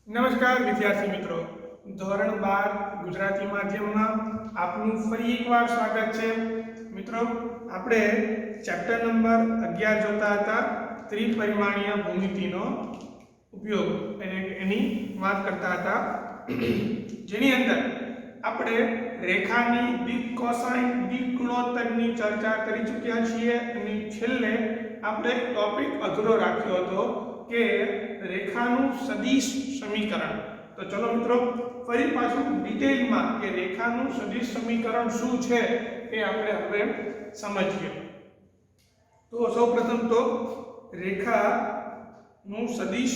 નમસ્કાર વિદ્યાર્થી મિત્રો, ધોરણ 12 ગુજરાતી માધ્યમમાં આપનું ફરી એકવાર સ્વાગત છે. મિત્રો, આપણે ચેપ્ટર નંબર 11 જોતા હતા, ત્રિપરિમાણીય ભૂમિતિનો ઉપયોગ, એની વાત કરતા હતા, જેની અંદર આપણે રેખાની દિક કોસાઇન દિક ગુણોત્તરની ચર્ચા કરી ચૂક્યા છીએ અને છેલ્લે આપણે ટોપિક અધૂરો રાખ્યો હતો કે રેખાનું સદિશ સમીકરણ. તો ચલો મિત્રો, ફરી પાછું ડિટેલમાં કે રેખાનું સદિશ સમીકરણ શું છે એ આપણે હવે સમજીએ. તો સૌપ્રથમ તો રેખાનું સદિશ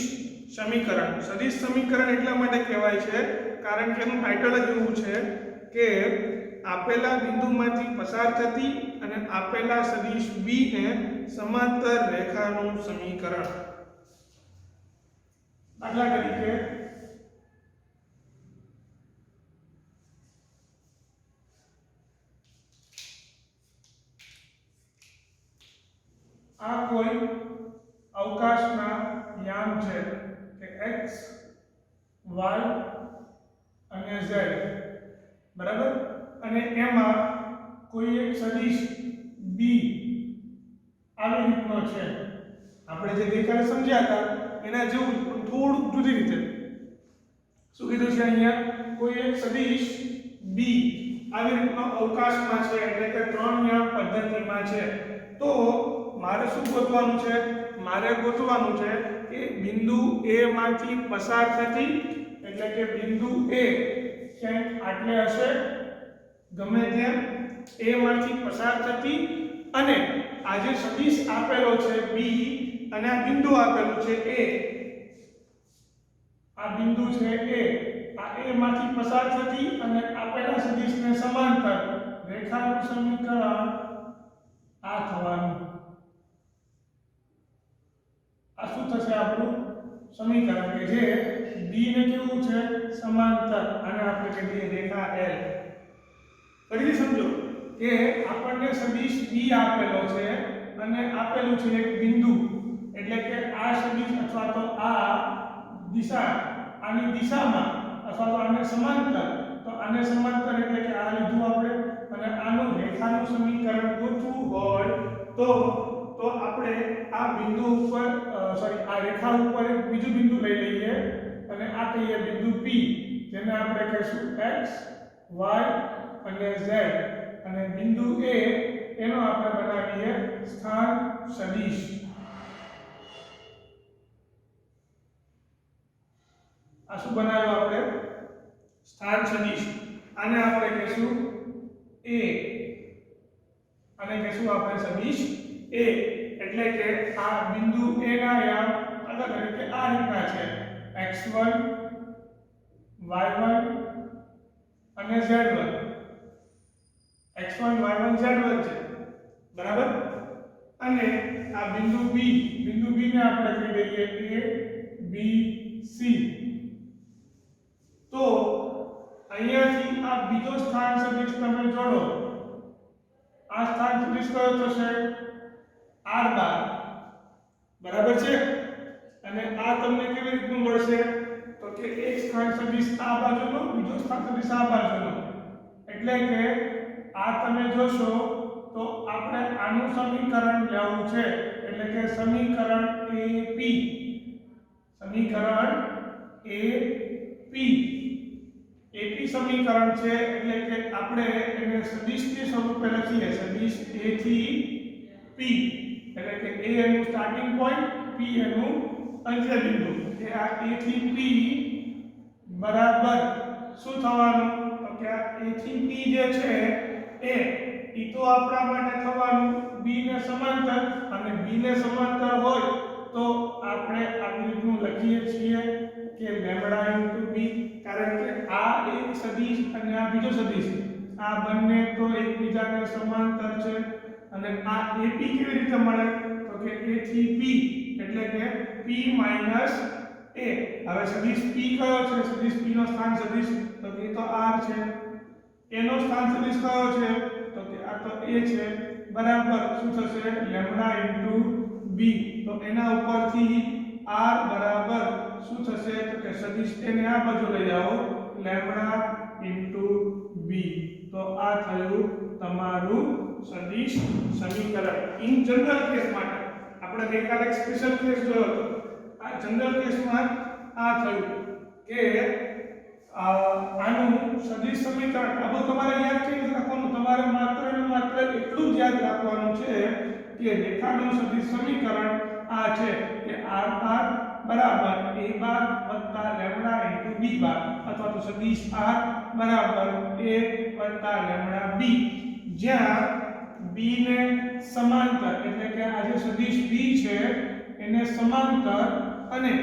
સમીકરણ એટલા માટે કહેવાય છે કારણ કે એનું ટાઇટલ જ એવું છે કે આપેલા બિંદુમાંથી પસાર થતી અને આપેલા સદિશ b ને સમાંતર રેખાનું સમીકરણ. દાખલા તરીકે આ કોઈ અવકાશના યાન છે કે x y અને z, બરાબર, અને એમાં કોઈ એક સદિશ b આવી રીતનો છે. આપણે જે ગઈકાલે સમજ્યા હતા એના જેવું થોડું જુદી રીતે. શું કીધું છે અહીંયા? કોઈ એક સદિશ b આવી રીતનો અવકાશમાં છે, એટલે કે ત્રણ યામ પદ્ધતિમાં છે. તો મારે શું ગોતવાનું છે? મારે ગોતવાનું છે કે બિંદુ a માંથી પસાર થતી, એટલે કે બિંદુ a ક્યાંક આટલે હશે, ગમે ત્યાં a માંથી પસાર થતી, અને આ જે સદિશ આપેલો છે b અને આ બિંદુ આપેલું છે a, આ બિંદુ છે a માંથી પસાર થતી અને આપેલા સદિશને સમાંતર રેખાનું સમીકરણ આ થવાનું. આ શું થશે? આપણું સમીકરણ કે જે b ને કેવું છે? સમાંતર, અને આપણે કહીએ રેખા l. ફરીથી સમજો કે આપણને સદિશ b આપેલો છે અને આપેલું છે એક બિંદુ, એટલે કે આ સદિશ અથવા તો આ દિશા, આની દિશામાં અથવા તો આને સમાંતર, તો આને સમાંતર એટલે કે આ લીધું આપણે, અને આનું રેખાનું સમીકરણ ગોતવું હોય તો આપણે આ બિંદુ ઉપર આ રેખા ઉપર એક બીજું બિંદુ લઈ લઈએ અને આ કહીએ બિંદુ p, જેને આપણે કહીશું x y અને z, અને બિંદુ a એનો આપણે બનાવીએ સ્થાન સદિશ. આ શું બનાવ્યું આપણે? સ્થાન સદિશ. આને આપણે કહીશું a, અને કહીશું આપણે સદિશ a, એટલે કે આ બિંદુ a ના યામ અલગ રીતે આ રીતના છે, x1 y1 અને z1, x1 y1 z1 છે, બરાબર. અને આ બિંદુ b ને આપણે કહી દઈએ a b c. તો અહીંયાથી આ બીજો સ્થાન સદિશ તમે જોડો, આ સ્થાન સદિશ કયો થશે? r12, બરાબર છે. અને આ તમને કેવી રીતનું મળશે? તો કે એક સ્થાન સદિશ આ બાજુનો, બીજો સ્થાન સદિશ આ બાજુનો, એટલે કે આ તમે જોશો તો આપણે આનું સમીકરણ લેવું છે, એટલે કે સમીકરણ AP, સમીકરણ AP સમીકરણ છે, એટલે કે આપણે એને સદિશની સ્વરૂપે લખીએ, સદિશ a થી p, એટલે કે a એનું સ્ટાર્ટિંગ પોઈન્ટ, p એનું અંત્ય બિંદુ, કે આ a થી p બરાબર શું થવાનું? તો કે આ a થી p જે છે એ તો આપણા માટે થવાનું b ને સમાંતર, અને b ને સમાંતર હોય તો આપણે આવી રીતનું લખીએ છીએ કે લેમ્બડા * b, કારણ કે આ એક સદિશ અને આ બીજો સદિશ, આ બંને તો એકબીજાને સમાંતર છે. અને આ AP કેવી રીતે મળે? તો કે a થી p, એટલે કે p - a. હવે સદિશ p કયો છે? સદિશ p નો સ્થાન સદિશ તો કે તો r છે. એનો સ્થાન સદિશ કયો છે? તો કે આ તો a છે, બરાબર. શું થશે? Lambda * b. તો એના ઉપરથી r બરાબર શું થશે તો કે સદિશ a ને આ બાજુ લઈ આવો લેમ્બડા ઇન્ટુ b તો આ થયું તમારું સદિશ સમીકરણ ઇન જનરલ કેસ માટે આપણે ગઈકાલે એક સ્પેશિયલ કેસ જોયો હતો આ જનરલ કેસમાં આ થયું કે આનું સદિશ સમીકરણ આ બધું તમારે યાદ કરી રાખવાનું તમારે માત્ર ને માત્ર એટલું જ યાદ રાખવાનું છે કે રેખાનું સદિશ સમીકરણ આ છે કે r બાર બરાબર a બાર વત્તા લેમ્બડા ઇન્ટુ b બાર અથવા તો સદિશ r બરાબર a વત્તા લેમ્બડા b જ્યાં b ને સમાંતર એટલે કે આ જે સદિશ b છે એને સમાંતર અને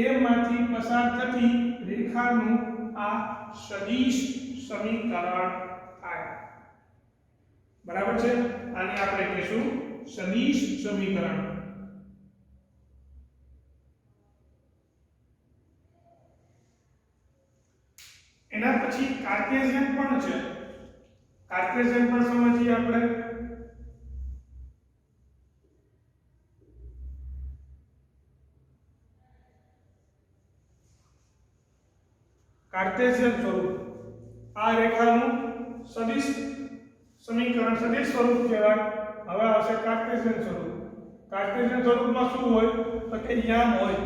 a માંથી પસાર થતી રેખાનું આ સદિશ સમીકરણ થાય બરાબર છે આને આપણે કહીશું સદિશ સમીકરણ એના પછી કાર્ટેશિયન પણ છે કાર્ટેશિયન પણ સમજીએ આપણે કાર્ટેશિયન સ્વરૂપ આ રેખાનું સદિશ સમીકરણ સદિશ સ્વરૂપ કહેવાય હવે આવશે કાર્ટેશિયન સ્વરૂપ કાર્ટેશિયન સ્વરૂપમાં શું હોય તો કે યામ હોય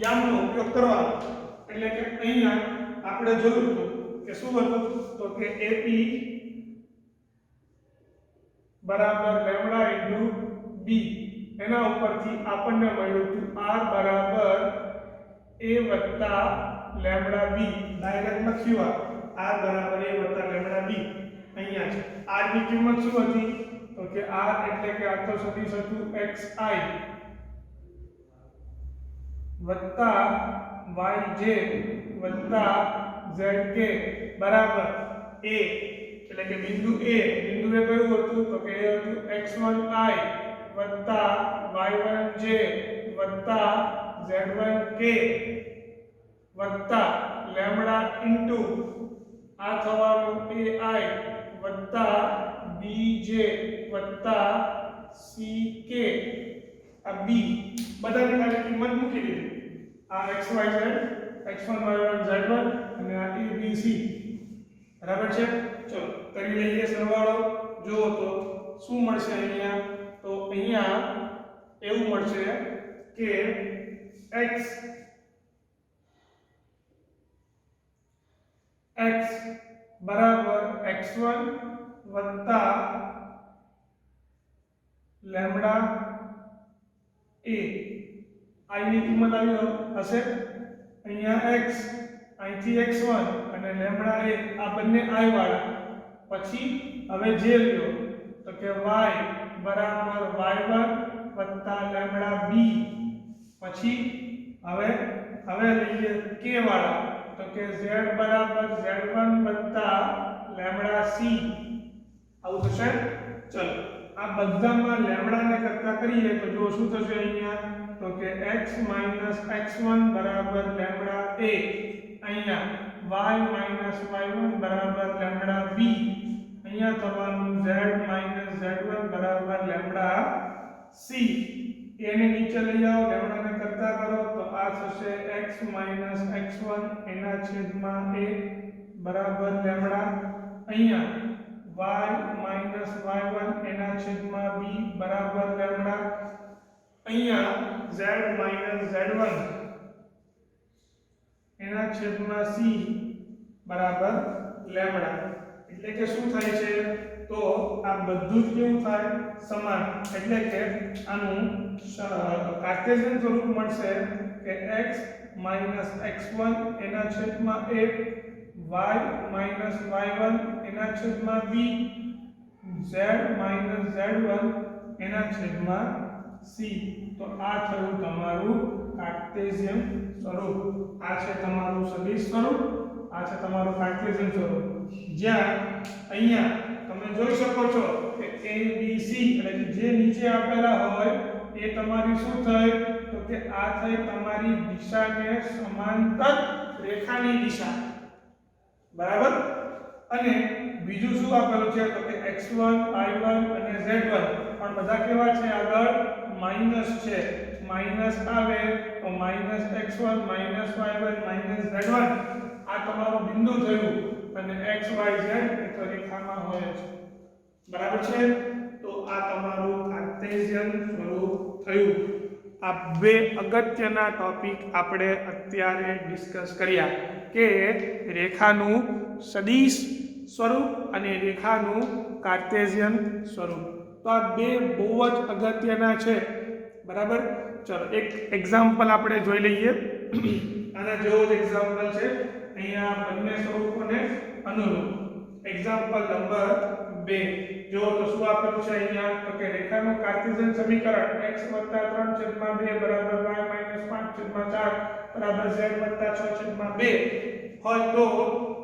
યામનો ઉપયોગ કરવાનો એટલે કે અહીંયા આપણે જોયું હતું કે શું હતું તો કે AP બરાબર લેમ્બડા ઇન્ટુ b એના ઉપરથી આપણને મળ્યું હતું r બરાબર a વત્તા લેમ્બડા b ડાયરેક્ટ લખ્યું r બરાબર a વત્તા લેમ્બડા b અહીંયા છે r ની કિંમત શું હતી તો કે r એટલે કે આ તો સદિશ હતું xi વત્તા yj વત્તા zk બરાબર a એટલે કે બિંદુ એ કયું હતું તો કે એ હતું x1i વત્તા y1j વત્તા z1k વત્તા લેમ્બડા ઇન્ટુ આ થવાનું ai વત્તા bj વત્તા ck આ b બધાની ખાલી કિંમત મૂકી દીધી આ xyz x1 y1 z1 અને આ abc બરાબર છે ચલો કરી લઈએ સરવાળો જો તો શું મળશે અહીંયા તો અહીંયા એવું મળશે કે x બરાબર x1 વત્તા લેમ્બડા a i ની કિંમત આવી હશે અહીંયા x અહીંથી x1 અને લેમ્બડા a આ બંને i વાળા પછી હવે જે લ્યો તો કે y બરાબર y1 વત્તા લેમ્બડા b પછી હવે લઈએ k વાળા તો કે z બરાબર z1 વત્તા લેમ્બડા c આવું થશે ચલો આ બધામાં લેમ્બડાને કરતા કરીએ તો જો શું થશે અહીંયા તો કે x x1 બરાબર લેમ્બડા a અહીંયા y y1 બરાબર લેમ્બડા b અહીંયા થવાનું z z1 બરાબર લેમ્બડા c એને નીચે લઈ આવો લેમ્બડાને કરતા કરો તો આ થશે x x1 એના છેદમાં a બરાબર લેમ્બડા અહીંયા y y1 એના છેદમાં b બરાબર લેમ્બડા અહીંયા z z1 એના છેદમાં c બરાબર લેમ્બડા એટલે કે શું થાય છે તો આ બધું જ કેવું થાય સમાન એટલે કે આનું કાર્ટેશિયન સ્વરૂપ મળશે કે x x1 એના છેદમાં a y y1 એના છેદમાં b z z1 એના છેદમાં c તો આ થયું તમારું કાર્ટેશિયન સ્વરૂપ આ છે તમારું સદિશ સ્વરૂપ આ છે તમારું કાર્ટેશિયન સ્વરૂપ જ્યાં અહીંયા તમે જોઈ શકો છો કે a b c એટલે કે જે નીચે આપેલા હોય એ તમારી શું થાય તો કે આ થઈ તમારી દિશાને સમાંતર રેખાની દિશા બરાબર અને બીજું શું આપેલું છે તો કે x1 y1 અને z1 પણ બધા કેવા છે આગળ માઈનસ છે માઇનસ આવે તો minus x1 minus y1 minus z1 આ તમારું બિંદુ થયું અને x y z એ તો રેખામાં હોય છે બરાબર છે તો આ તમારું કાર્ટેશિયન સ્વરૂપ થયું આ બે અગત્યના ટોપિક આપણે અત્યારે ડિસ્કસ કર્યા કે રેખાનું સદિશ સ્વરૂપ અને રેખાનું કાર્ટેશિયન સ્વરૂપ તો આ બે બહુ જ અગત્યના છે બરાબર ચલો એક એક્ઝામ્પલ આપણે જોઈ લઈએ આના જેવો જ એક્ઝામ્પલ છે અહીંયા બંને સ્વરૂપોને અનુરૂપ એક્ઝામ્પલ નંબર 2 જો તો શું આપેલું છે અહીંયા તો કે રેખાનું કાર્ટેશિયન સમીકરણ x 3/2 y - 5/4 z 6/2 હોય તો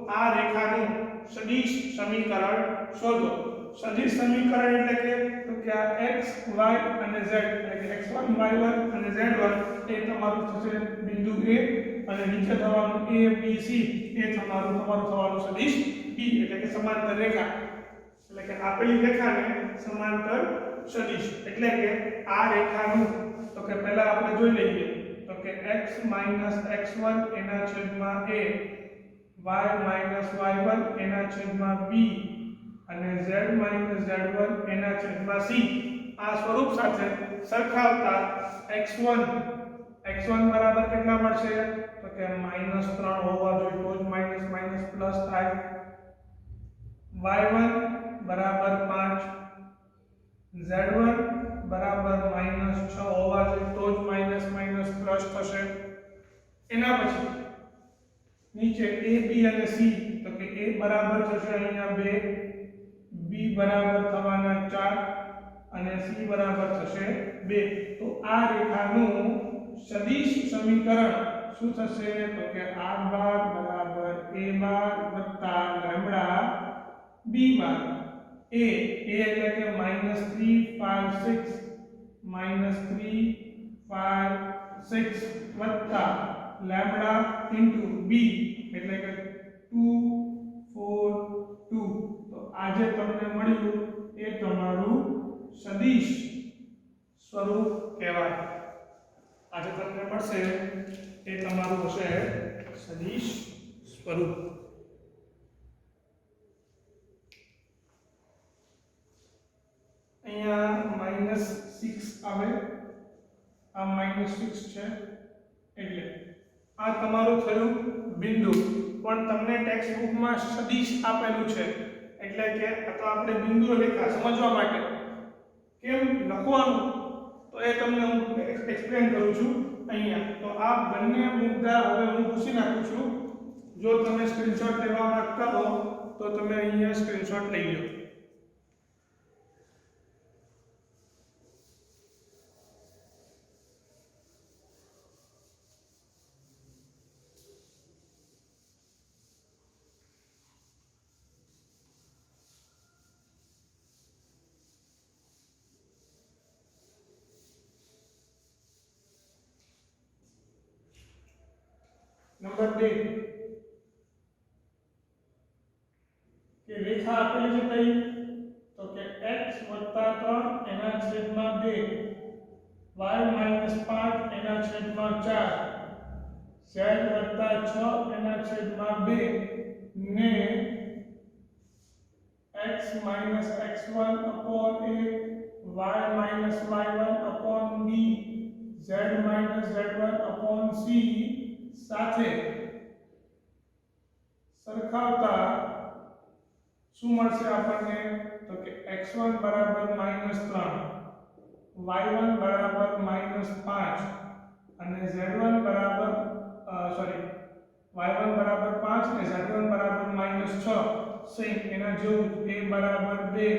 આ રેખાનું સદિશ સમીકરણ શોધો સદિશ સમીકરણ એટલે કે આ x y અને z એટલે કે x1 y1 અને z1 એ તમારું થશે બિંદુ A અને નીચે થવાનું A B C એ તમારું થવાનું સદિશ P એટલે કે સમાંતર રેખા એટલે કે આપેલી રેખાને સમાંતર સદિશ એટલે કે આ રેખાનું તો કે પહેલા આપણે જોઈ લઈએ તો કે x - x1 એના છેદમાં a y - y1 એના છેદમાં b અને z - z1 એના છેદમાં c આ સ્વરૂપ સાથે સરખાવતા x1 બરાબર કેટલા મળશે તો કે -3 હોવા જોઈએ તો જ માઈનસ પ્લસ થાય y1 બરાબર 5 z1 બરાબર -6 હોવા જોઈએ તો જ માઈનસ પ્લસ થશે એના પછી નીચે a b અને c તો કે a બરાબર થશે અહીંયા 2 b બરાબર થવાના 4 અને c બરાબર થશે 2 તો આ રેખાનું સદિશ સમીકરણ શું થશે તો કે r બાર બરાબર a બાર વત્તા લેમ્બડા b બાર a એટલે કે -3 5 6 -3 5 6 વત્તા લેમ્બડા ઇન્ટુ b એટલે કે 2 4 2 તો આજે તમને મળ્યું એ તમારું સદિશ સ્વરૂપ કહેવાય આજે તમને મળશે એ તમારું હશે સદિશ સ્વરૂપ અહીંયા -6 આવે આ -6 છે એટલે આ તમારું થયું બિંદુ પણ તમને ટેક્સ્ટ બુકમાં સદિશ આપેલું છે એટલે કે આ તો આપણે બિંદુ રેખા સમજવા માટે કેમ લખવાનું તો એ તમને હું એક્સપ્લેન કરું છું અહીંયા તો આ બંને મુદ્દા હવે હું પૂછી નાખું છું જો તમે સ્ક્રીનશોટ લેવા માંગતા હો તો તમે અહીંયા સ્ક્રીનશોટ લઈ લો नंबर 2 કે રેખા આપેલી છે કઈ તો કે x 3 એના છેદમાં 2 y - 5 એના છેદમાં 4 z 6 એના છેદમાં 2 ને x - x1 upon a y - y1 upon b z - z1 upon c સાથે સરખાવતા શું મળશે આપણને તો કે x1 બરાબર -3 y1 બરાબર -5 અને z1 બરાબર y1 બરાબર 5 અને z1 બરાબર -6 સેમ એના જેવું a બરાબર 2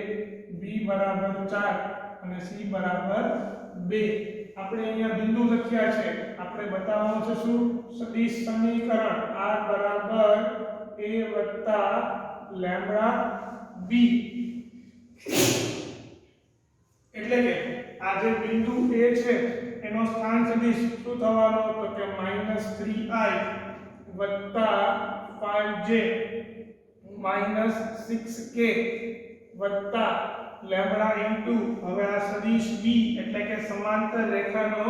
b બરાબર 4 અને c બરાબર 2 આપણે અહીંયા બિંદુ લખ્યા છે આપણે બતાવવાનું છે શું સદિશ સમીકરણ r બરાબર a વત્તા લેમ્બડા b એટલે કે આ જે બિંદુ a છે એનો સ્થાન સદિશ શું થવાનો તો કે -3i વત્તા 5j -6k વત્તા લેમ્બડા ઇન્ટુ હવે આ સદિશ b એટલે કે સમાંતર રેખાનો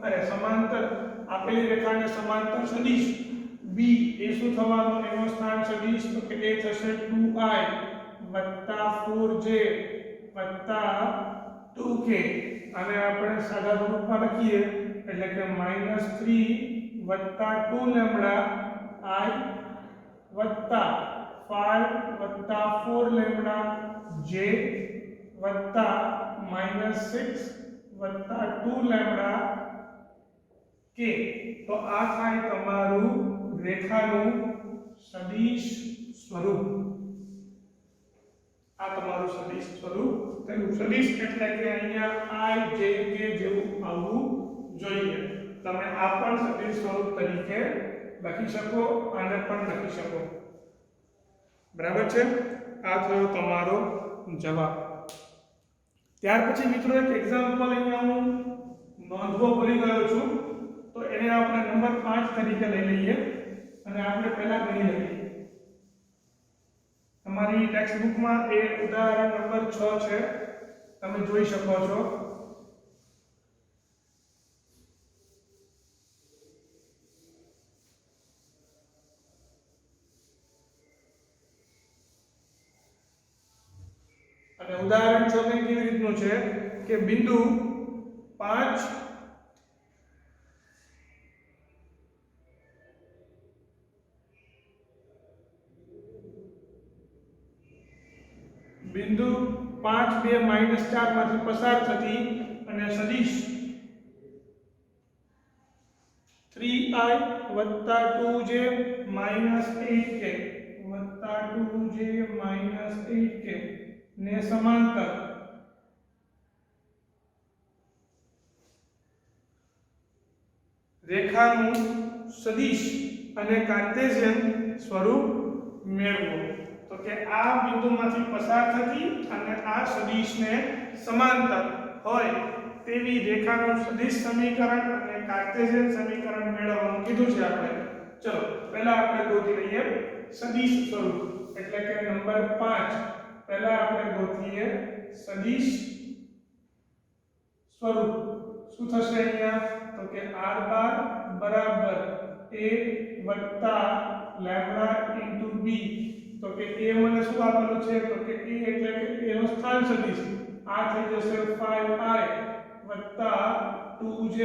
સમાંતર આપેલી રેખાને સમાંતર સદિશ બી એ શું થવાનું એનો સ્થાન સદિશ તો કે એ થશે 2i વત્તા 4j વત્તા 2k અને આપણે સાદા સ્વરૂપમાં લખીએ એટલે કે -3 વત્તા 2 લેમ્બડા i વત્તા 5 વત્તા 4 લેમ્બડા j વત્તા -6 વત્તા 2 લેમ્બડા k તો આ થાય તમારું રેખાનું સદિશ સ્વરૂપ આ તમારું સદિશ સ્વરૂપ થયું સદિશ એટલે કે અહીંયા i j k જેવું આવવું જોઈએ તમે આ પણ સદિશ સ્વરૂપ તરીકે લખી શકો આને પણ લખી શકો બરાબર છે આ થયો તમારો જવાબ ત્યાર પછી મિત્રો એક એક્ઝામ્પલ અહીંયા હું નોંધવો ભૂલી ગયો છું તો એને આપણે નંબર 5 તરીકે લઈ લઈએ અને આપણે પહેલા ગણી લઈએ તમારી ટેક્સ્ટ બુકમાં એ ઉદાહરણ નંબર 6 છે તમે જોઈ શકો છો અને ઉદાહરણ 6 કેવી રીતનું છે કે બિંદુ 5 બિંદુ 5 2 -4 માંથી પસાર થતી અને સદિશ 3i વત્તા 2j -8k વત્તા 2j -8k ને સમાંતર રેખાનું સદિશ અને કાર્ટેશિયન સ્વરૂપ મેળવો તો કે આ બિંદુમાંથી પસાર થતી અને આ સદિશને સમાંતર હોય તેવી રેખાનું સદિશ સમીકરણ અને કાર્ટેશિયન સમીકરણ મેળવવાનું કીધું છે આપણે ચલો પહેલા આપણે ગોતી લઈએ સદિશ સ્વરૂપ એટલે કે નંબર 5 પહેલા આપણે ગોતીએ સદિશ સ્વરૂપ શું થશે અહીંયા તો કે r બાર બરાબર a વત્તા લેમ્બડા ઇન્ટુ b તો કે a મને શું આપેલું છે તો કે a એટલે કે a નો સ્થાન સદિશ આ થઈ જશે 5i વત્તા 2j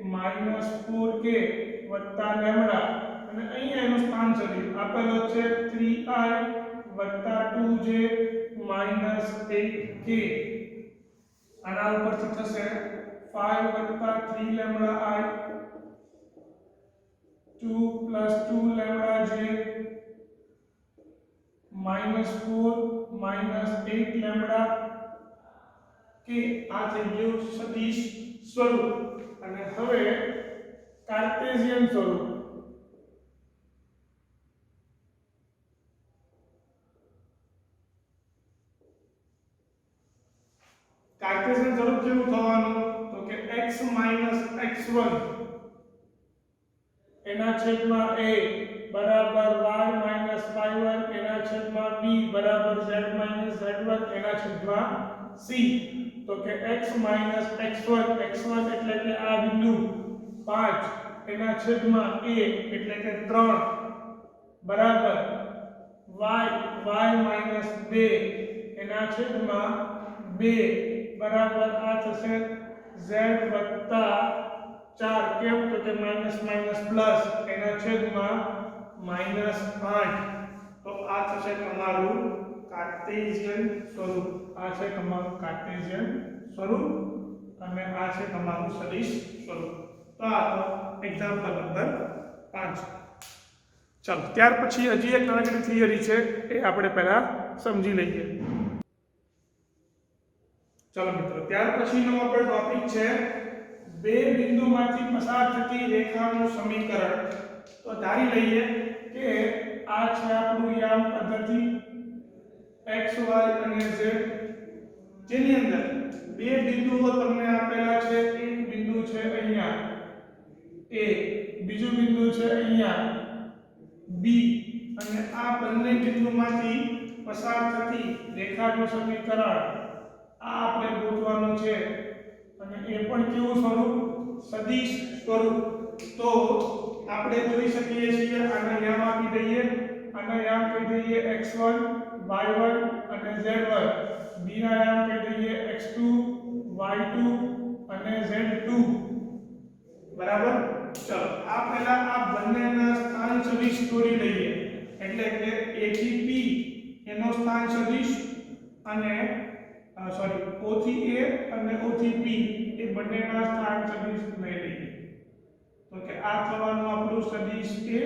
-4k વત્તા લેમ્બડા અને અહીંયા એનું સ્થાન સદિશ આપેલો છે 3i વત્તા 2j -8k આના ઉપરથી થશે 5 વત્તા 3 lambda i 2 + 2 lambda j -4 -8 lambda કે આ થઈ ગયું સદિશ સ્વરૂપ અને હવે કાર્ટેશિયન સ્વરૂપ કાર્ટેશિયન સ્વરૂપ કેવું થવાનું તો કે x - x1 એના છેદમાં a બરાબર y - y1 એના છેદમાં b બરાબર z - z1 એના છેદમાં c તો કે x - x1 x1 એટલે કે આ બિંદુ 5 એના છેદમાં a એટલે કે 3 બરાબર y - 2 એના છેદમાં 2 બરાબર આ થશે z વત્તા 4 કેમ તો કે માઈનસ પ્લસ એના છેદમાં -8 તો આ થશે તમારું કાર્ટેશિયન સ્વરૂપ આ છે તમારું કાર્ટેશિયન સ્વરૂપ અને આ છે તમારું સદિશ સ્વરૂપ તો આ તો એક્ઝામ્પલ નંબર 5 ચાલો ત્યાર પછી હજી એક નાનકડી થિયરી છે એ આપણે પહેલા સમજી લઈએ चलो मित्रों त्यार पछीनो आपणो टॉपिक छे बे बिंदुमांथी पसार थती रेखानुं समीकरण तो धारी लईए के आ छे आपणुं याम पद्धति x y અને z જેની અંદર બે બિંદુઓ તમને આપેલા છે એક બિંદુ છે અહીંયા a બીજું બિંદુ છે અહીંયા b અને આ બંને બિંદુમાંથી પસાર થતી રેખાનું સમીકરણ આ આપણે ગોતવાનું છે અને એ પણ કેવું સ્વરૂપ સદિશ સ્વરૂપ. તો આપણે જોઈ શકીએ છીએ આના યામ આપી દઈએ, આના યામ કહી દઈએ x1 y1 અને z1, b ના યામ કહી દઈએ x2 y2 અને z2. બરાબર. ચલો આ પહેલા આ બંનેના સ્થાન સદિશ દોરી લઈએ, એટલે કે a થી p એનો સ્થાન સદિશ અને o થી a અને o થી p એ બંનેના સ્થાન સદિશ લઈ લઈએ. તો કે આ થવાનું આપણું સદિશ a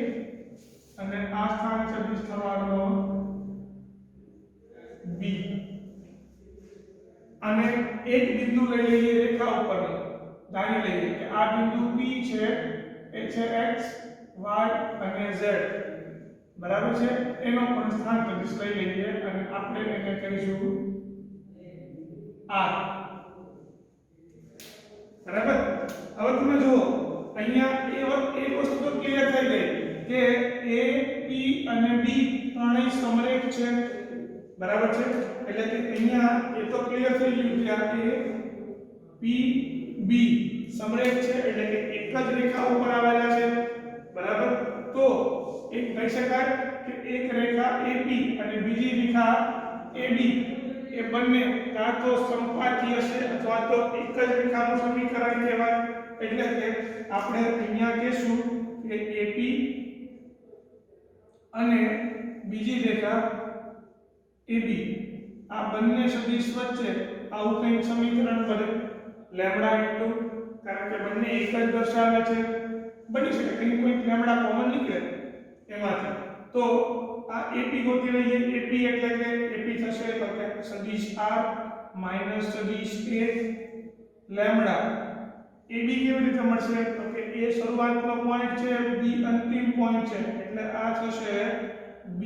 અને આ સ્થાન સદિશ થવાનો b. અને એક બિંદુ લઈ લઈએ રેખા ઉપરનો, ધારી લઈએ કે આ બિંદુ p છે, એ છે x y અને z. બરાબર છે. એનો પણ સ્થાન સદિશ લઈ લઈએ અને આપણે એને કહીશું r. બરાબર. હવે તમે જુઓ અહીંયા એક વસ્તુ તો ક્લિયર થઈ ગઈ કે a p અને b ત્રણેય સમરેખ છે. બરાબર છે. એટલે કે અહીંયા એ તો ક્લિયર થઈ ગયું કે આ a p b સમરેખ છે, એટલે કે એક જ રેખા ઉપર આવેલા છે. બરાબર. તો એક કહી શકાય કે એક રેખા AP અને બીજી રેખા AB એ બંને કાં તો સમપાતી હશે અથવા તો એક જ રેખાનું સમીકરણ કહેવાય. એટલે કે આપણે અહીંયા કહેશું કે AP અને બીજી રેખા AB આ બંને સદિશ વચ્ચે આવું કંઈક સમીકરણ બને લેમ્બડા ઇન્ટુ, કારણ કે બંને એક જ દર્શાવે છે. બની શકે કંઈક કોઈ લેમ્બડા કોમન નીકળે એમાંથી. તો આ AP ગોતી લઈએ. AP એટલે કે AP થશે તો કે સદિશ r માઈનસ સદિશ a લેમ્બડા. AB કેવી રીતે મળશે તો કે a શરૂઆતનો પોઈન્ટ છે, b અંતિમ પોઈન્ટ છે, એટલે આ થશે b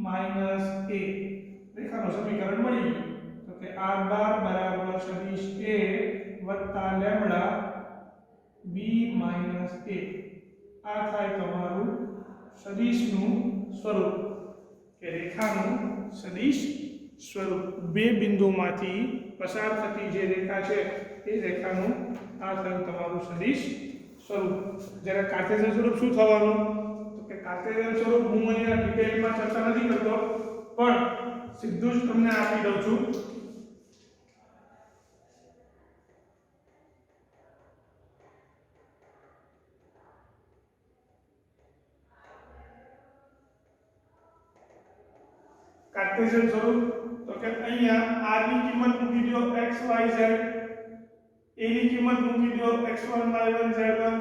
માઈનસ a. રેખાનું સમીકરણ મળી ગયું. તો કે r બાર બરાબર સદિશ a વત્તા લેમ્બડા b માઈનસ a. આ થાય તમારું સદિશનું સ્વરૂપ કે રેખાનું સદિશ સ્વરૂપ. બે બિંદુમાંથી પસાર થતી જે રેખા છે એ રેખાનું આ થયું તમારું સદિશ સ્વરૂપ. જ્યારે કાર્ટેશિયન સ્વરૂપ શું થવાનું તો કે કાર્ટેશિયન સ્વરૂપ હું અહીંયા ડિટેલમાં ચર્ચા નથી કરતો, પણ સીધું જ તમને આપી દઉં છું. કાર્ટેશિયન સ્વરૂપ તો કે અહીંયા r ની કિંમત મૂકી દો x y z, a ની કિંમત મૂકી દો x1 y1 z1,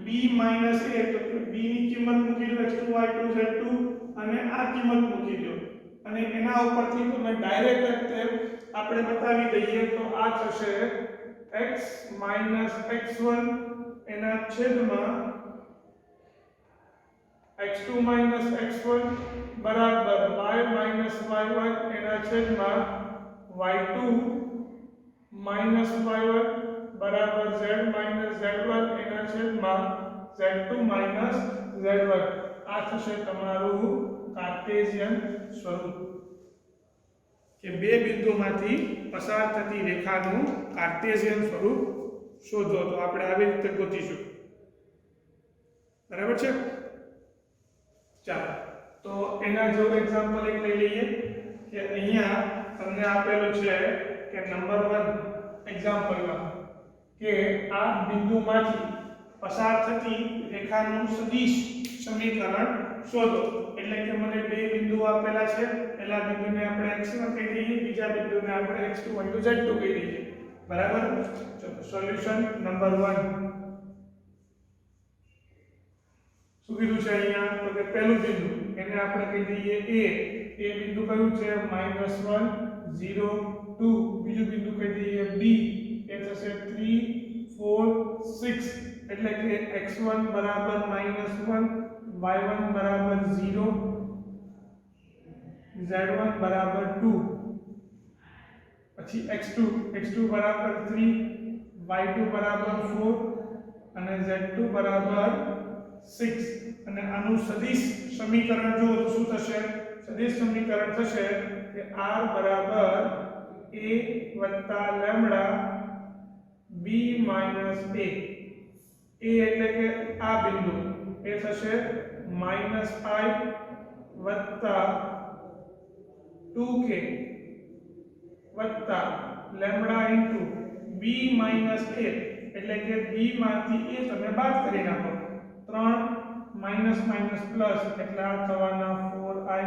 b minus a તો કે b ની કિંમત મૂકી દો x2 y2 z2 અને આ કિંમત મૂકી દો. અને એના ઉપરથી તમે ડાયરેક્ટ આપણે બતાવી દઈએ તો આ થશે x માઈનસ x1 એના છેદમાં x2 માઈનસ x1 બરાબર y માઈનસ y1 એના છેદમાં y2 માઈનસ y1 બરાબર z માઈનસ z1 એના છેદમાં z2 માઈનસ z1. આ થશે તમારું કાર્ટેશિયન સ્વરૂપ કે બે બિંદુમાંથી પસાર થતી રેખાનું કાર્ટેશિયન સ્વરૂપ શોધો. તો આપણે આવી રીતે ગોતીશું. બરાબર છે. ચાલો તો એના જેવો એક્ઝામ્પલ એક લઈ લઈએ કે અહીંયા તમને આપેલું છે કે નંબર 1 એક્ઝામ્પલમાં કે આ બિંદુમાંથી પસાર થતી રેખાનું સદિશ સમીકરણ શોધો. એટલે કે મને બે બિંદુ આપેલા છે, પહેલા બિંદુને આપણે x1 કહી દઈએ, બીજા બિંદુને આપણે x2 y2 z2 કહી દઈએ. બરાબર. ચલો સોલ્યુશન નંબર 1 શું કીધું છે અહીંયા તો કે પહેલું બિંદુ એને આપણે કહી દઈએ a. એ બિંદુ કયું છે -1 0 2. બીજું બિંદુ કહી દઈએ b. એ થશે 3 4 6. એટલે કે x1 બરાબર -1, y1 બરાબર 0, z1 બરાબર 2. પછી x2 બરાબર 3, y2 બરાબર 4 અને z2 બરાબર 6. અને આનું સદિશ સમીકરણ જો તો શું થશે? સદિશ સમીકરણ થશે કે r બરાબર a વત્તા lambda b b minus a એટલે કે આ બિંદુ એ થશે માઈનસ i વત્તા 2k વત્તા lambda into b minus a એટલે કે b માંથી a તમે બાદ કરી નાખો 3 માઈનસ માઈનસ પ્લસ એટલે આ થવાના 4i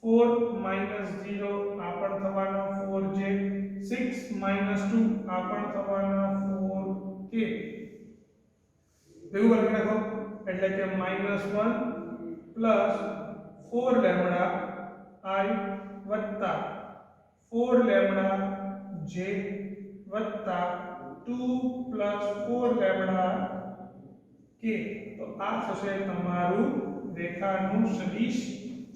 4 માઈનસ 0 આ પણ થવાના 4j 6 માઈનસ 2 આ પણ થવાના 4k ભેગું કરી નાખો એટલે કે -1 પ્લસ 4 લેમ્બડા i વત્તા 4 લેમ્બડા j વત્તા 2 પ્લસ 4 લેમ્બડા k તો આ થશે તમારું રેખાનું સદિશ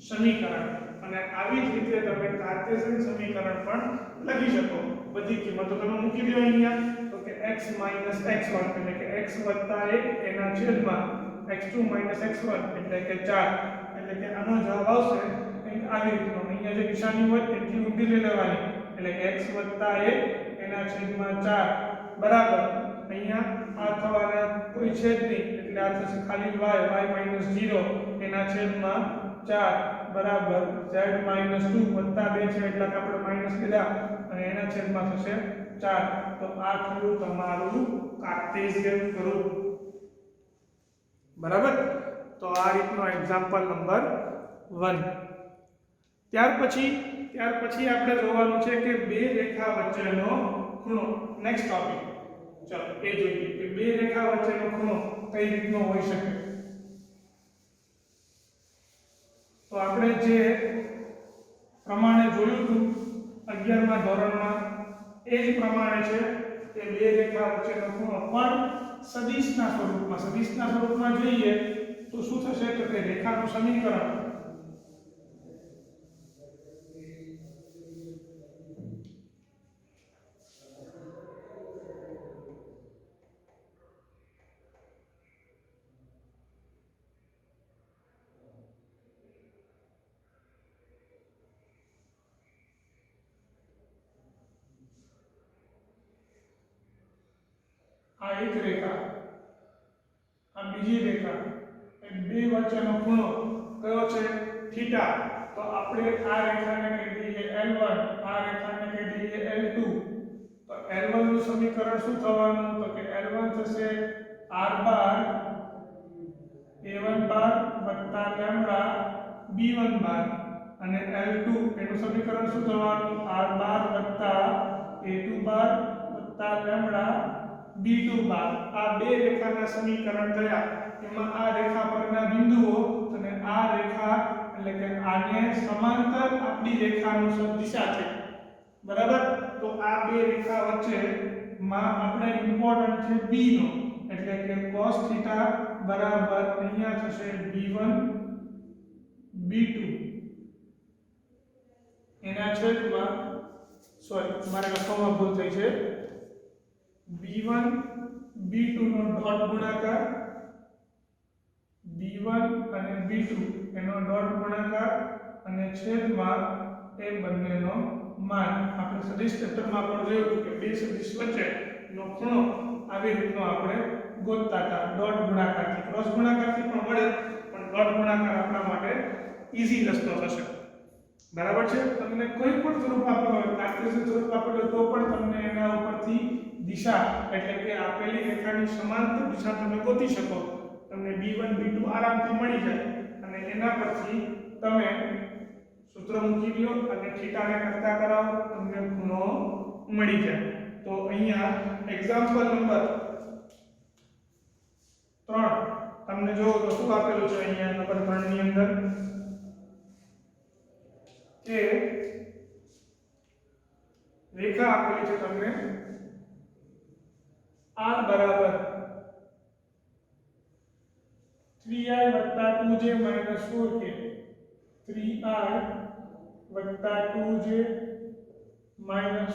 સમીકરણ અને આવી જ રીતે તમે કાર્ટેશિયન સમીકરણ પણ લખી શકો બધી કિંમતો તમે મૂકી દો અહીંયા તો કે x x1 એટલે કે x 1 એના છેદમાં x2 x1 એટલે કે 4 એટલે કે આનો જવાબ આવશે કંઈક આવી રીતનો અહીંયા જે નિશાની હોય એટલી ઊંધી લઈ લેવાની એટલે કે x 1 એના છેદમાં 4 બરાબર અહીંયા આ થવાના કોઈ છેદ નહીં એટલે આ થશે ખાલી y 0 એના છેદમાં 4 બરાબર z 2 વત્તા 2 છે એટલે કે આપણે માઈનસ લીધા અને એના છેદમાં થશે 4 તો આ થયું તમારું કાર્ટેશિયન સ્વરૂપ બરાબર તો આ રીતનો એક્ઝામ્પલ નંબર 1 ત્યાર પછી આપણે જોવાનું છે કે બે રેખા વચ્ચેનો ખૂણો નેક્સ્ટ ટોપિક ચલો એ જોઈએ કે બે રેખા વચ્ચેનો ખૂણો કઈ રીતનો હોઈ શકે તો આપણે જે પ્રમાણે જોયું હતું 11મા ધોરણમાં એ જ પ્રમાણે છે કે બે રેખા વચ્ચેનો ખૂણો પણ સદિશના સ્વરૂપમાં જોઈએ તો શું થશે તો કે રેખાનું સમીકરણ આ એક રેખા આ બીજી રેખા એ બે વચ્ચેનો ખૂણો કયો છે થીટા તો આપણે આ રેખાને કહી દઈએ L1 આ રેખાને કહી દઈએ L2 તો L1 નું સમીકરણ શું થવાનું તો કે L1 થશે r બાર a1 બાર વત્તા લેમ્બડા b1 બાર અને L2 એનું સમીકરણ શું થવાનું r બાર વત્તા a2 બાર વત્તા લેમ્બડા b2 બાર આ બે રેખાના સમીકરણ થયા એમાં આ રેખા પરના બિંદુઓ અને આ રેખા એટલે કે આને સમાંતર આપણી રેખાનું સદિશા છે બરાબર તો આ બે રેખા વચ્ચે માં આપણે ઇમ્પોર્ટન્ટ છે b નો એટલે કે cos થીટા બરાબર અહીંયા થશે b1 b2 એના છેદમાં સોરી મારે લખવામાં ભૂલ થઈ છે b1 b2 નો ડોટ ગુણાકાર b1 અને b2 એનો ડોટ ગુણાકાર અને છેદમાં એ બંનેનો માન આપણે સદિશ ચેપ્ટરમાં પણ જોયું કે બે સદિશ વચ્ચેનો ખૂણો આવી રીતનો આપણે ગોતતા હતા ડોટ ગુણાકારથી ક્રોસ ગુણાકારથી પણ મળે પણ ડોટ ગુણાકાર આપણા માટે ઈઝી રસ્તો થશે બરાબર છે તમને કોઈ પણ સ્વરૂપ આપેલું હોય કાર્ટેશિયન સ્વરૂપ આપેલું તો પણ તમને એના ઉપરથી દિશા એટલે કે આપેલી રેખાની સમાંતર દિશા તમે ગોતી શકો તમને b1 b2 આરામથી મળી જાય અને એના પરથી તમે સૂત્ર મૂકી દો અને થીટાને કરતા કરાવો તમને ખૂણો મળી જાય તો અહીંયા એક્ઝામ્પલ નંબર 3 તમને જો તો શું આપેલું છે અહીંયા નંબર 3 ની અંદર કે રેખા આપેલી છે તમને r બરાબર 3i 2j 4k 3i 2j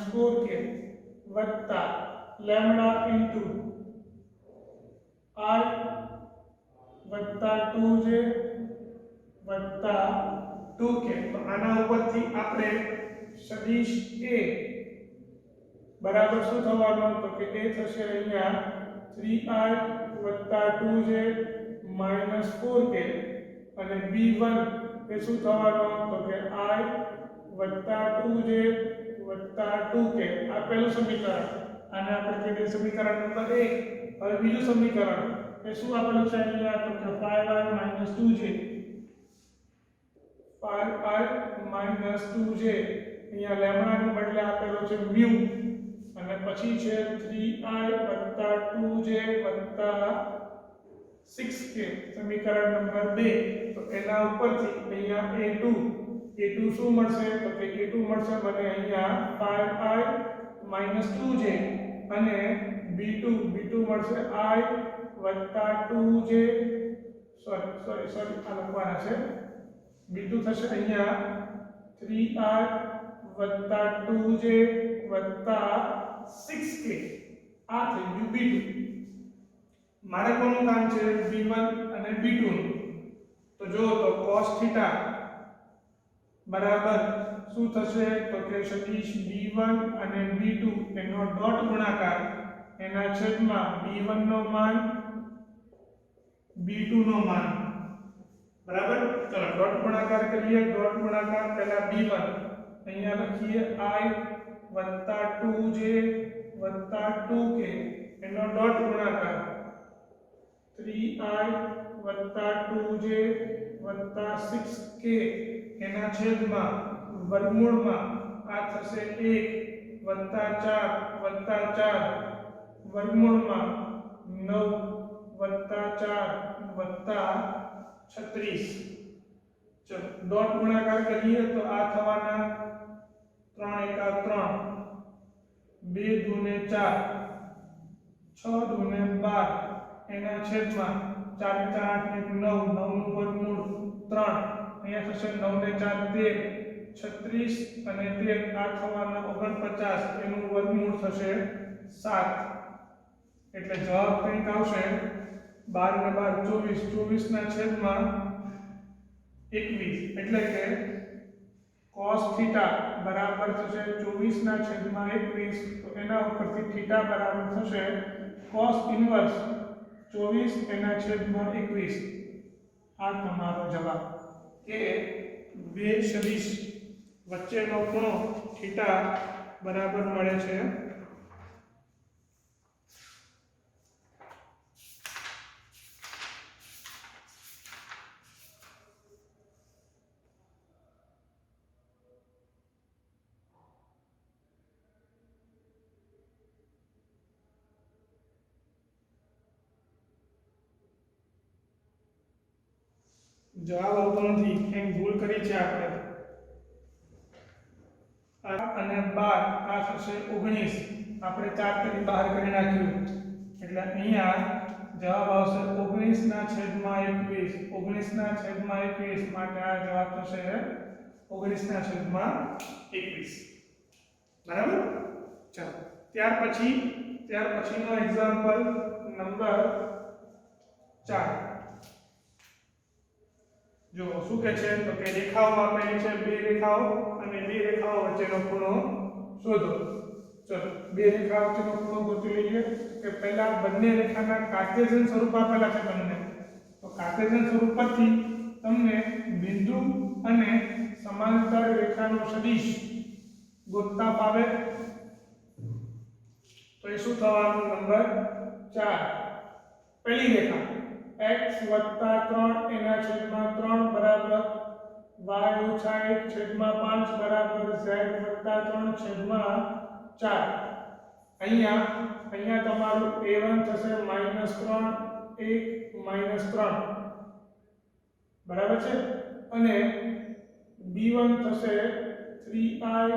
4k વત્તા lambda into i 2j 2k તો આના ઉપરથી આપણે સદિશ a બરાબર શું થવાનું તો કે એ થશે અહીંયા 3i વત્તા 2j માઈનસ 4k અને b1 એ શું થવાનું તો કે i વત્તા 2j વત્તા 2k આ પહેલું સમીકરણ આને આપણે કહીએ સમીકરણ નંબર 1 હવે બીજું સમીકરણ એ શું આપેલું છે અહીંયા તો કે 5i minus 2j 5i minus 2j અહીંયા લેમ્બડા નો બદલે આપેલો છે મ્યુ અને પછી છે 3i વત્તા 2j વત્તા 6k સમીકરણ નંબર 2 તો એના ઉપરથી અહીંયા a2 શું મળશે તો કે a2 મળશે મને અહીંયા 5i માઈનસ 2j અને b2 મળશે i વત્તા 2j સોરી આ લખવાના છે b2 થશે અહીંયા 3i વત્તા 2j વત્તા 6k આ થઈ ગયું b2 મારે કોનું કામ છે b1 અને b2 નું તો જો તો cos થીટા બરાબર શું થશે તો કે સદિશ b1 અને b2 એનો ડોટ ગુણાકાર એના છેદમાં b1 નો માન b2 નો માન બરાબર ચલો ડોટ ગુણાકાર કરીએ ડોટ ગુણાકાર પહેલા b1 અહીંયા લખીએ i વત્તા 2j વત્તા 2k એનો ડોટ ગુણાકાર 3i વત્તા 2j વત્તા 6k એના છેદમાં વર્ગમૂળમાં આ થશે 1 વત્તા 4 વત્તા 4 વર્ગમૂળમાં 9 વત્તા 4 વત્તા 36 ચલો ડોટ ગુણાકાર કરીએ તો આ થવાના 3 એકા 3 2 દુને 4 6 દુને 12 એના છેદમાં 4 4 8 9 9 નું વર્ગમૂળ 3 અહીંયા થશે 9 ને 4 13 36 અને 13 આ થવાના 49 એનું વર્ગમૂળ થશે 7 એટલે જવાબ કંઈક આવશે 12 ને 12 24 ના છેદમાં 21 એટલે કે cos થીટા બરાબર થશે 24 ના છેદમાં 21 તો એના ઉપરથી થીટા બરાબર થશે cos ઇન્વર્સ 24 એના છેદમાં 21 આ તમારો જવાબ કે બે સદિશ વચ્ચેનો ખૂણો થીટા બરાબર મળે છે જવાબ આવતો નથી એમ ભૂલ કરી છે આપણે અને 12 આ થશે 19 આપણે 4 કરી બહાર કરી નાખ્યું એટલે અહીંયા જવાબ આવશે 19 ના છેદમાં 21 19 ના છેદમાં 21 માટે આ જવાબ થશે 19 ના છેદમાં 21 બરાબર ચાલો ત્યાર પછીનો એક્ઝામ્પલ નંબર 4 જો શું કહે છે તો કે રેખાઓ આપેલી છે બે રેખાઓ અને બે રેખાઓ વચ્ચેનો ખૂણો શોધો ચલો બે રેખાઓ વચ્ચેનો ખૂણો ગોતી લઈએ કે પહેલા બંને રેખાના કાર્ટેશિયન સ્વરૂપ આપેલા છે તમને તો કાર્ટેશિયન સ્વરૂપ પરથી તમને બિંદુ અને સમાંતર રેખાનો સદિશ ગોતતા ફાવે તો એ શું થવાનું નંબર 4 પહેલી રેખા x વત્તા 3 એના છેદમાં 3 બરાબર y ઓછા 1 છેદમાં 5 બરાબર z વત્તા 3 છેદમાં 4 અહીંયા તમારું a1 થશે -3 1 -3 બરાબર છે અને b1 થશે 3i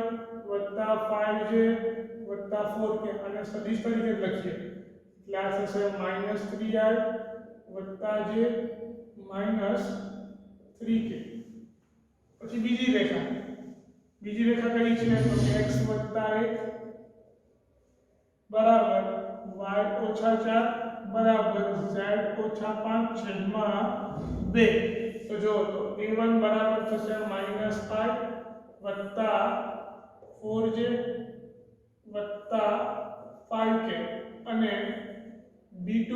વત્તા 5j વત્તા 4k અને સદિશ તરીકે લખીએ એટલે આ થશે -3i વત્તા j -3k પછી બીજી રેખા કઈ છે તો x વત્તા 1 બરાબર y ઓછા 4 બરાબર z ઓછા 5 છેદમાં 2 તો જો તો a1 બરાબર થશે -5 વત્તા 4j વત્તા 5k અને b2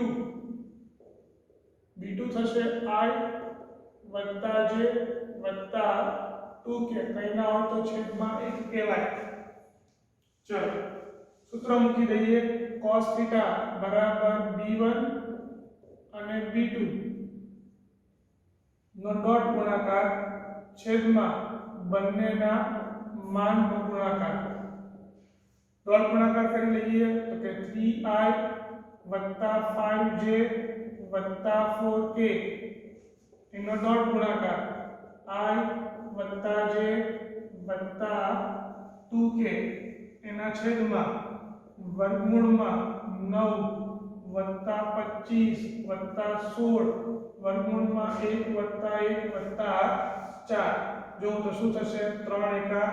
થશે i વત્તા j વત્તા 2k કંઈ ના હોય તો છેદમાં 1 કહેવાય. ચલો સૂત્ર મૂકી દઈએ cos θ બરાબર b1 અને b2 નો ડોટ ગુણાકાર છેદમાં બંનેના માનનો ગુણાકાર. ડોટ ગુણાકાર કરી લઈએ તો કે 3i વત્તા 5j વત્તા 4k એનો ડોટ ગુણાકાર i વત્તા j વત્તા 2k એના છેદમાં વર્ગમૂળમાં 9 વત્તા 25 વત્તા 16 વર્ગમૂળમાં 1 વત્તા 1 વત્તા 4. જો તો શું થશે 3 એકા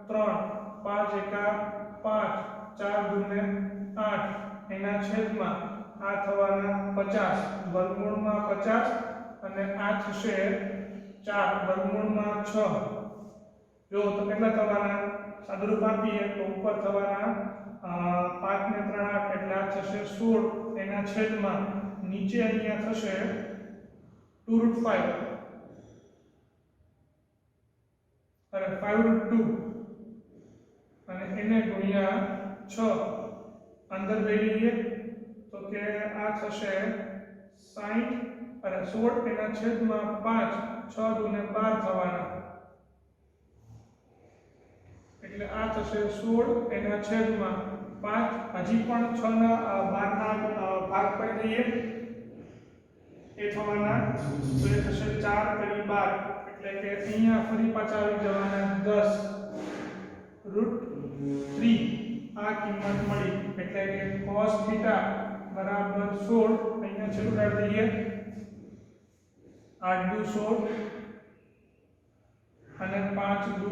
3 5 એકા 5 4 દૂને 8 એના છેદમાં આ થવાના 50 વર્ગમૂળમાં 50 અને આ થશે 4 વર્ગમૂળમાં 6. જો તો કેટલા થવાના સાદુરૂપ આપીએ તો ઉપર થવાના 5 ને 3 8 એટલે આ થશે 16 એના છેદમાં નીચે અહીંયા થશે 2√5 અને 5√2 અને એને ગુણ્યા 6 અંદર લઈ લઈએ તો કે આ થશે 60 અને 16 એના છેદમાં 5 6 દૂને 12 થવાના એટલે આ થશે 16 એના છેદમાં 5. હજી પણ 6 ના 12 ના ભાગ કરી દઈએ એ થવાના તો એ થશે 4 કરી 12 એટલે કે અહીંયા ફરી પાછા આવી જવાના 10√3 આ કિંમત મળી એટલે કે cos θ બરાબર 16 અહીંયા છેલ્લું કાઢી દઈએ 8 દુ 16 અને 5 દુ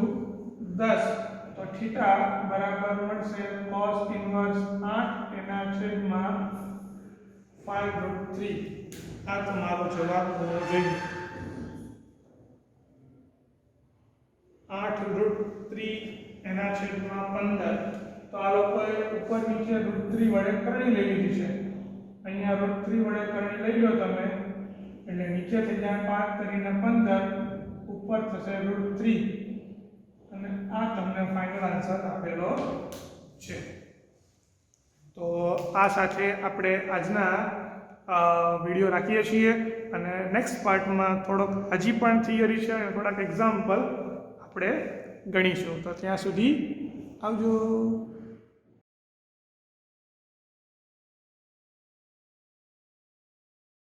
10 તો થીટા બરાબર મળશે cos ઇન્વર્સ 8 એના છેદમાં 5√3. આ તમારો જવાબ હોવો જોઈએ. 8√3 એના છેદમાં 15. તો આ લોકોએ ઉપર નીચે √3 વડે કરણી લઈ લીધી છે. અહીંયા √3 વડે કરણી લઈ લો તમે એટલે નીચે થઈ જાય 5 કરીને 15 ઉપર થશે √3 અને આ તમને ફાઇનલ આન્સર આપેલો છે. તો આ સાથે આપણે આજના વિડીયો રાખીએ છીએ અને નેક્સ્ટ પાર્ટમાં થોડોક હજી પણ થિયરી છે અને થોડાક એક્ઝામ્પલ આપણે ગણીશું. તો ત્યાં સુધી આવજો.